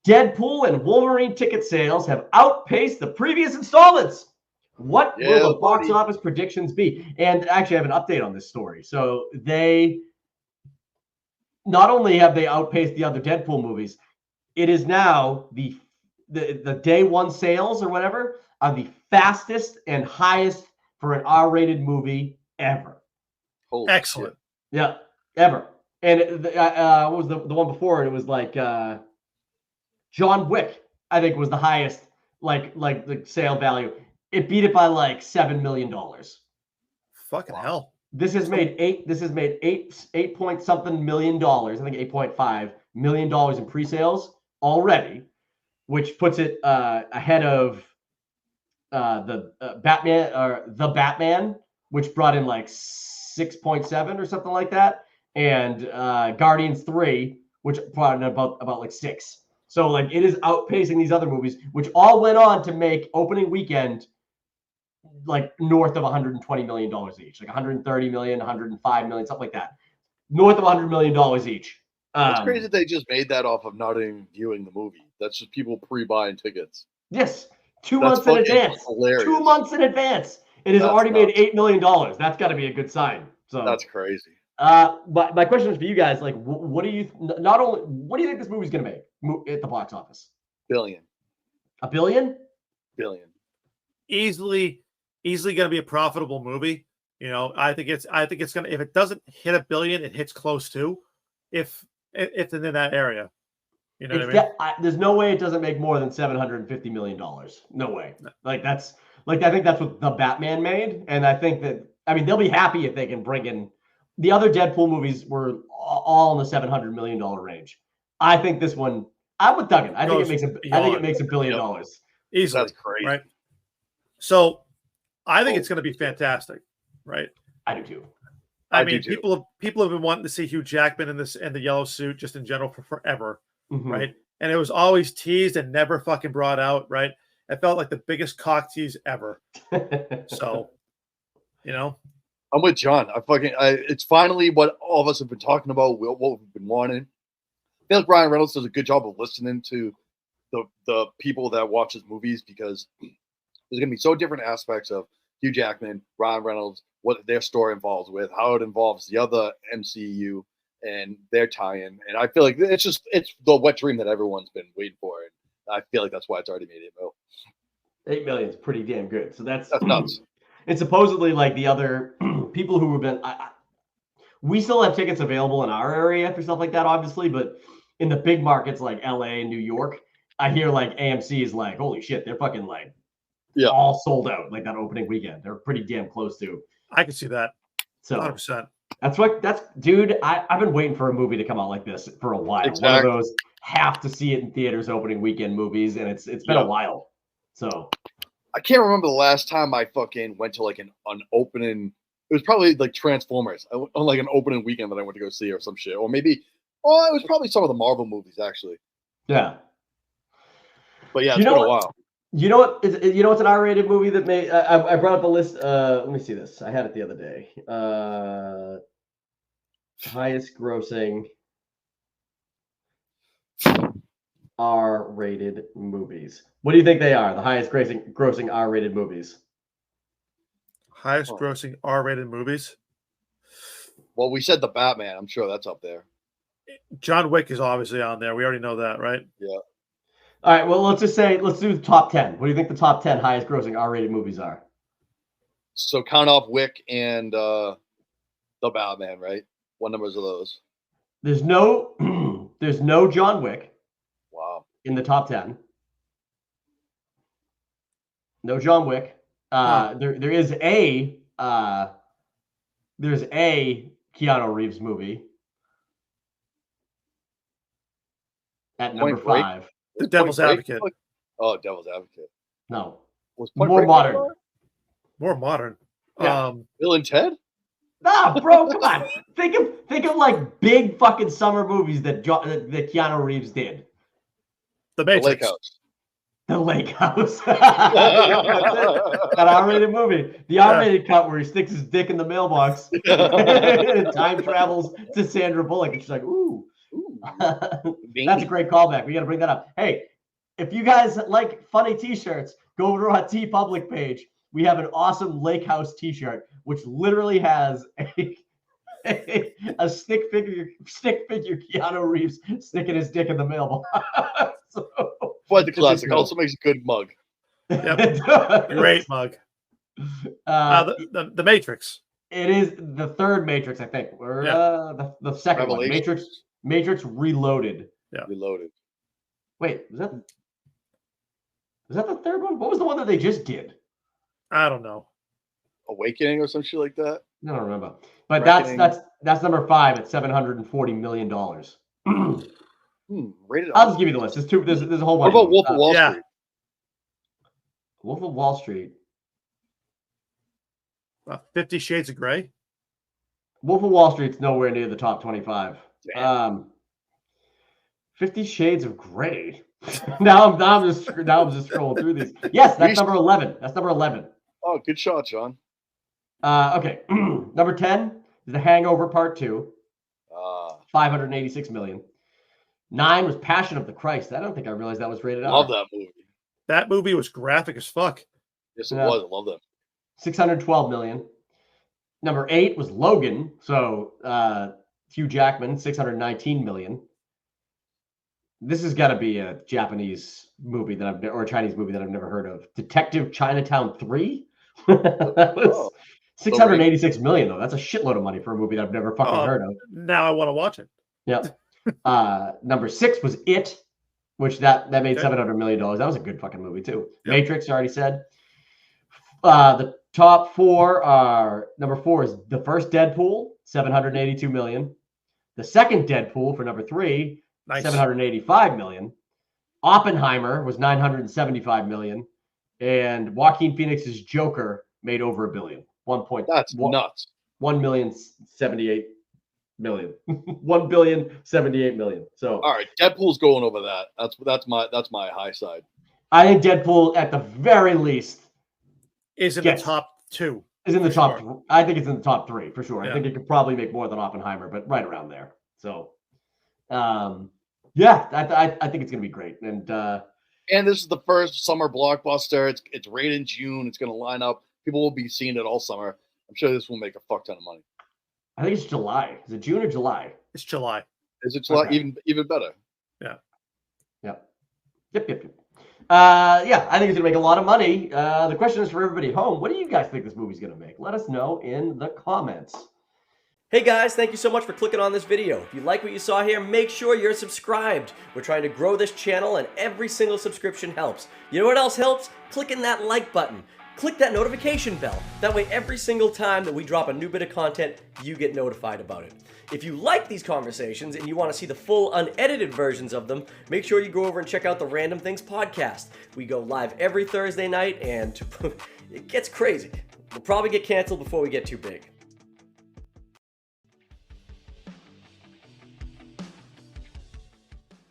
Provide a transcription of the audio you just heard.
Deadpool and Wolverine ticket sales have outpaced the previous installments. What will the box office predictions be? And actually, I have an update on this story. So they not only have they outpaced the other Deadpool movies, it is now the day one sales or whatever are the fastest and highest for an R-rated movie ever. Holy Excellent. Shit. Yeah, ever. And what was the one before? It was like John Wick, I think, was the highest like the sale value. It beat it by like $7 million. Fucking hell. This has made eight point something million dollars. I think $8.5 million in pre-sales already, which puts it ahead of the Batman, which brought in like 6.7 or something like that, and Guardians 3, which brought in about like 6. So like it is outpacing these other movies, which all went on to make opening weekend like north of $120 million each, like 130 million, 105 million, something like that. North of $100 million each. It's crazy that they just made that off of not even viewing the movie. That's just people pre-buying tickets. Yes, 2 months in advance. Hilarious. 2 months in advance. It has already made $8 million. That's got to be a good sign. So that's crazy. But my question is for you guys: like, what do you think this movie's going to make at the box office? Billion. $1 billion? Billion. Easily going to be a profitable movie. You know, I think it's going to, if it doesn't hit $1 billion, it hits close to, if it's in that area. You know what I mean? There's no way it doesn't make more than $750 million. No way. Like that's like, I think that's what the Batman made. And I think that, I mean, they'll be happy if they can bring in the other Deadpool movies were all in the $700 million range. I think this one, I'm with Duggan. I think it makes $1 billion. Easily. That's crazy. Right. So I think it's going to be fantastic. Right. I do too. I mean, people have been wanting to see Hugh Jackman in this and the yellow suit just in general for forever. Mm-hmm. Right. And it was always teased and never fucking brought out. Right. It felt like the biggest cock tease ever. So, you know, I'm with John. It's finally what all of us have been talking about, what we've been wanting. I feel like Ryan Reynolds does a good job of listening to the people that watch his movies, because there's going to be so different aspects of Hugh Jackman, Ryan Reynolds, what their story involves with, how it involves the other MCU and their tie-in. And I feel like it's the wet dream that everyone's been waiting for. And I feel like that's why it's already made $8 million. $8 million is pretty damn good. So that's nuts. And supposedly, like the other people who have been, we still have tickets available in our area for stuff like that, obviously. But in the big markets like LA and New York, I hear like AMC is like, holy shit, they're fucking like all sold out like that opening weekend. They're pretty damn close to. I can see that. So 100%. Dude, I've been waiting for a movie to come out like this for a while. Exactly. One of those have to see it in theaters opening weekend movies, and it's been a while. So I can't remember the last time I fucking went to like an opening. It was probably like Transformers on like an opening weekend that I went to go see or some shit. Or maybe, it was probably some of the Marvel movies actually. Yeah. But yeah, it's been a while. You know what? It's an R-rated movie that may. I brought up a list. Let me see this. I had it the other day. Highest grossing R-rated movies. What do you think they are? The highest grossing R-rated movies. Highest grossing R-rated movies. Well, we said the Batman. I'm sure that's up there. John Wick is obviously on there. We already know that, right? Yeah. All right. Well, let's do the top 10. What do you think the top 10 highest grossing R-rated movies are? So count off Wick and the Batman, right? What numbers are those? There's no John Wick. Wow. In the top 10. No John Wick. There's a Keanu Reeves movie at number 5. The Devil's Advocate. Oh, Devil's Advocate. No. More modern. More modern. Yeah. Bill and Ted? Nah, bro, come on. Think of like big fucking summer movies that Keanu Reeves did. The Matrix. The Lake House. That R-rated movie. The R-rated cut where he sticks his dick in the mailbox and time travels to Sandra Bullock, and she's like, ooh. That's a great callback. We got to bring that up. Hey, if you guys like funny T-shirts, go over to our T Public page. We have an awesome Lake House T-shirt, which literally has a stick figure Keanu Reeves sticking his dick in the mailbox. So, quite the classic. Also makes a good mug. Yep. Great mug. The Matrix. It is the third Matrix, I think, or the second one. Matrix Reloaded. Yeah. Reloaded. Wait, was that the third one? What was the one that they just did? I don't know. Awakening or some shit like that. I don't remember. But Reckoning. that's number 5 at $740 million. Rated I'll just give you the list. There's a whole bunch. What about Wolf of Wall Street? Wolf of Wall Street. 50 Shades of Grey. Wolf of Wall Street's nowhere near the top 25. Damn. 50 Shades of Grey. now I'm just scrolling through these. Yes, that's number 11. That's number 11. Oh, good shot, John. Okay. Number 10 is The Hangover Part 2. 586 million. 9 was Passion of the Christ. I don't think I realized that was rated R. Love that movie. That movie was graphic as fuck. Yes, it was. I love that. 612 million. Number 8 was Logan. So Hugh Jackman, 619 million. This has got to be a Japanese movie or a Chinese movie that I've never heard of. Detective Chinatown 3. That was 686 million though. That's a shitload of money for a movie that I've never fucking heard of. Now I want to watch it. Yep. Number 6 was It, which that made $700 million. That was a good fucking movie too. Yep. Matrix, I already said. The top 4 are, number 4 is the first Deadpool, 782 million. The second Deadpool for number 3, 785 million. Oppenheimer was 975 million. And Joaquin Phoenix's Joker made over $1 billion. That's nuts. 1,078 million. 1,078 million. So all right, Deadpool's going over that. That's my high side. I think Deadpool at the very least is in the top 2. Is in the top. Sure. I think it's in the top 3 for sure. Yeah. I think it could probably make more than Oppenheimer, but right around there. So, yeah, I think it's gonna be great. And this is the first summer blockbuster. It's rated in June. It's gonna line up. People will be seeing it all summer. I'm sure this will make a fuck ton of money. I think it's July. Is it June or July? It's July. Is it July? Okay. Even better. Yeah. Yep. Yeah, I think it's gonna make a lot of money. The question is for everybody at home: what do you guys think this movie's gonna make? Let us know in the comments. Hey guys, thank you so much for clicking on this video. If you like what you saw here, make sure you're subscribed. We're trying to grow this channel and every single subscription helps. You know what else helps? Clicking that like button. Click that notification bell. That way every single time that we drop a new bit of content, you get notified about it. If you like these conversations and you want to see the full unedited versions of them, make sure you go over and check out the Random Things podcast. We go live every Thursday night and it gets crazy. We'll probably get canceled before we get too big.